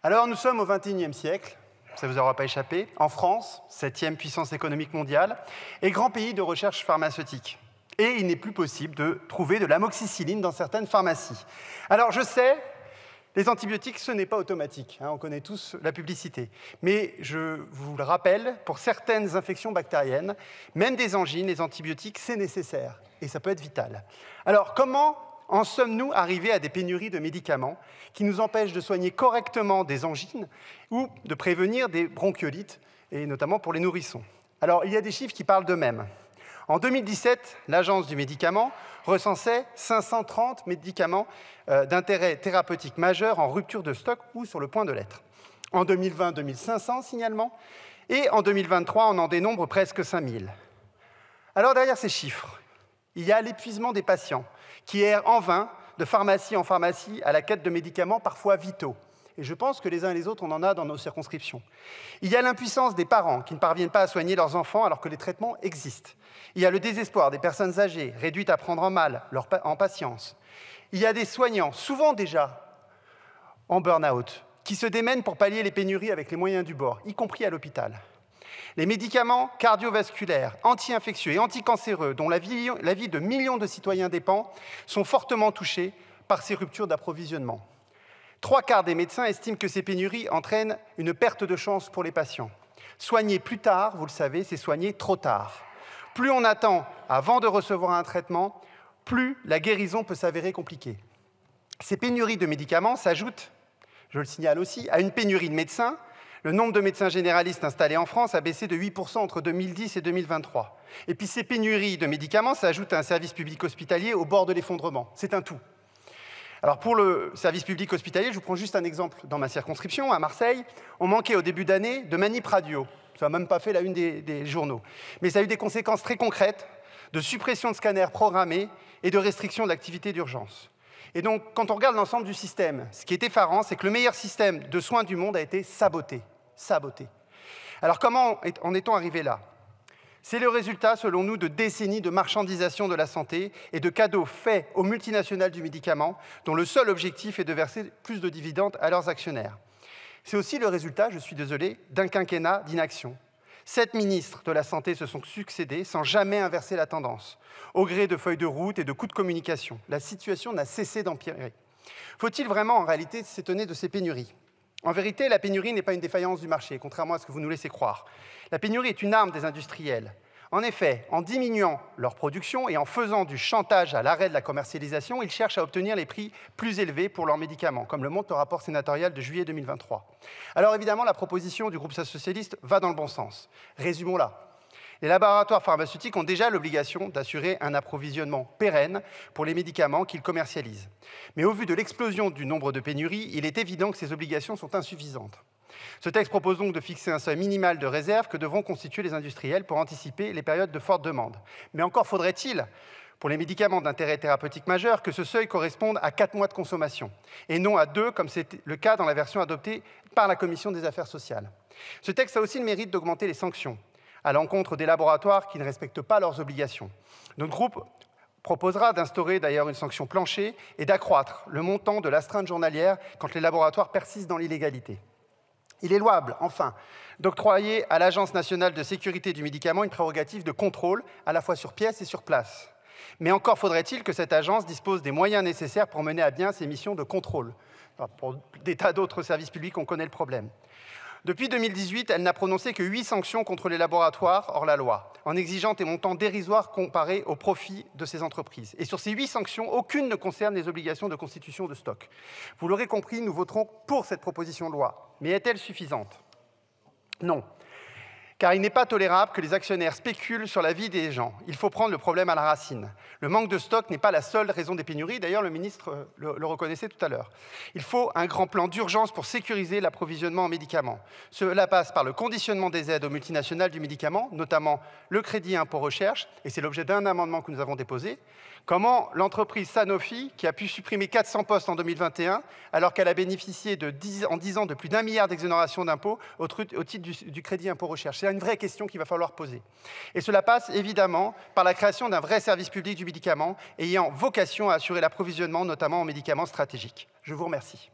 Alors, nous sommes au XXIe siècle, ça ne vous aura pas échappé, en France, 7e puissance économique mondiale, et grand pays de recherche pharmaceutique. Et il n'est plus possible de trouver de l'amoxicilline dans certaines pharmacies. Alors, je sais, les antibiotiques, ce n'est pas automatique, on connaît tous la publicité. Mais je vous le rappelle, pour certaines infections bactériennes, même des angines, les antibiotiques, c'est nécessaire, et ça peut être vital. Alors, comment en sommes-nous arrivés à des pénuries de médicaments qui nous empêchent de soigner correctement des angines ou de prévenir des bronchiolites, et notamment pour les nourrissons? Alors, il y a des chiffres qui parlent d'eux-mêmes. En 2017, l'Agence du médicament recensait 530 médicaments d'intérêt thérapeutique majeur en rupture de stock ou sur le point de l'être. En 2020, 2500 signalements, et en 2023, on en dénombre presque 5000. Alors, derrière ces chiffres, il y a l'épuisement des patients qui errent en vain de pharmacie en pharmacie à la quête de médicaments parfois vitaux. Et je pense que les uns et les autres, on en a dans nos circonscriptions. Il y a l'impuissance des parents qui ne parviennent pas à soigner leurs enfants alors que les traitements existent. Il y a le désespoir des personnes âgées, réduites à prendre en mal, en patience. Il y a des soignants, souvent déjà en burn-out, qui se démènent pour pallier les pénuries avec les moyens du bord, y compris à l'hôpital. Les médicaments cardiovasculaires, anti-infectieux et anticancéreux, dont la vie de millions de citoyens dépend, sont fortement touchés par ces ruptures d'approvisionnement. 3/4 des médecins estiment que ces pénuries entraînent une perte de chance pour les patients. Soigner plus tard, vous le savez, c'est soigner trop tard. Plus on attend avant de recevoir un traitement, plus la guérison peut s'avérer compliquée. Ces pénuries de médicaments s'ajoutent, je le signale aussi, à une pénurie de médecins. Le nombre de médecins généralistes installés en France a baissé de 8% entre 2010 et 2023. Et puis ces pénuries de médicaments s'ajoutent à un service public hospitalier au bord de l'effondrement. C'est un tout. Alors pour le service public hospitalier, je vous prends juste un exemple. Dans ma circonscription, à Marseille, on manquait au début d'année de manip radio. Ça n'a même pas fait la une des journaux. Mais ça a eu des conséquences très concrètes de suppression de scanners programmés et de restriction de l'activité d'urgence. Et donc, quand on regarde l'ensemble du système, ce qui est effarant, c'est que le meilleur système de soins du monde a été saboté. Alors comment en est-on arrivé là? C'est le résultat, selon nous, de décennies de marchandisation de la santé et de cadeaux faits aux multinationales du médicament, dont le seul objectif est de verser plus de dividendes à leurs actionnaires. C'est aussi le résultat, je suis désolé, d'un quinquennat d'inaction. 7 ministres de la Santé se sont succédés sans jamais inverser la tendance, au gré de feuilles de route et de coups de communication. La situation n'a cessé d'empirer. Faut-il vraiment, en réalité, s'étonner de ces pénuries? En vérité, la pénurie n'est pas une défaillance du marché, contrairement à ce que vous nous laissez croire. La pénurie est une arme des industriels. En effet, en diminuant leur production et en faisant du chantage à l'arrêt de la commercialisation, ils cherchent à obtenir les prix plus élevés pour leurs médicaments, comme le montre le rapport sénatorial de juillet 2023. Alors évidemment, la proposition du groupe socialiste va dans le bon sens. Résumons-la. Les laboratoires pharmaceutiques ont déjà l'obligation d'assurer un approvisionnement pérenne pour les médicaments qu'ils commercialisent. Mais au vu de l'explosion du nombre de pénuries, il est évident que ces obligations sont insuffisantes. Ce texte propose donc de fixer un seuil minimal de réserve que devront constituer les industriels pour anticiper les périodes de forte demande. Mais encore faudrait-il, pour les médicaments d'intérêt thérapeutique majeur, que ce seuil corresponde à 4 mois de consommation, et non à 2, comme c'est le cas dans la version adoptée par la Commission des affaires sociales. Ce texte a aussi le mérite d'augmenter les sanctions à l'encontre des laboratoires qui ne respectent pas leurs obligations. Notre groupe proposera d'instaurer d'ailleurs une sanction plancher et d'accroître le montant de l'astreinte journalière quand les laboratoires persistent dans l'illégalité. Il est louable, enfin, d'octroyer à l'Agence nationale de sécurité du médicament une prérogative de contrôle, à la fois sur pièce et sur place. Mais encore faudrait-il que cette agence dispose des moyens nécessaires pour mener à bien ses missions de contrôle. Pour des tas d'autres services publics, on connaît le problème. Depuis 2018, elle n'a prononcé que 8 sanctions contre les laboratoires hors la loi, en exigeant des montants dérisoires comparés au profit de ces entreprises. Et sur ces 8 sanctions, aucune ne concerne les obligations de constitution de stock. Vous l'aurez compris, nous voterons pour cette proposition de loi. Mais est-elle suffisante? Non. Car il n'est pas tolérable que les actionnaires spéculent sur la vie des gens. Il faut prendre le problème à la racine. Le manque de stock n'est pas la seule raison des pénuries. D'ailleurs, le ministre le reconnaissait tout à l'heure. Il faut un grand plan d'urgence pour sécuriser l'approvisionnement en médicaments. Cela passe par le conditionnement des aides aux multinationales du médicament, notamment le crédit impôt recherche, et c'est l'objet d'un amendement que nous avons déposé. Comment l'entreprise Sanofi, qui a pu supprimer 400 postes en 2021, alors qu'elle a bénéficié en 10 ans de plus d'1 milliard d'exonérations d'impôts au titre du crédit impôt recherche? C'est une vraie question qu'il va falloir poser. Et cela passe évidemment par la création d'un vrai service public du médicament ayant vocation à assurer l'approvisionnement, notamment en médicaments stratégiques. Je vous remercie.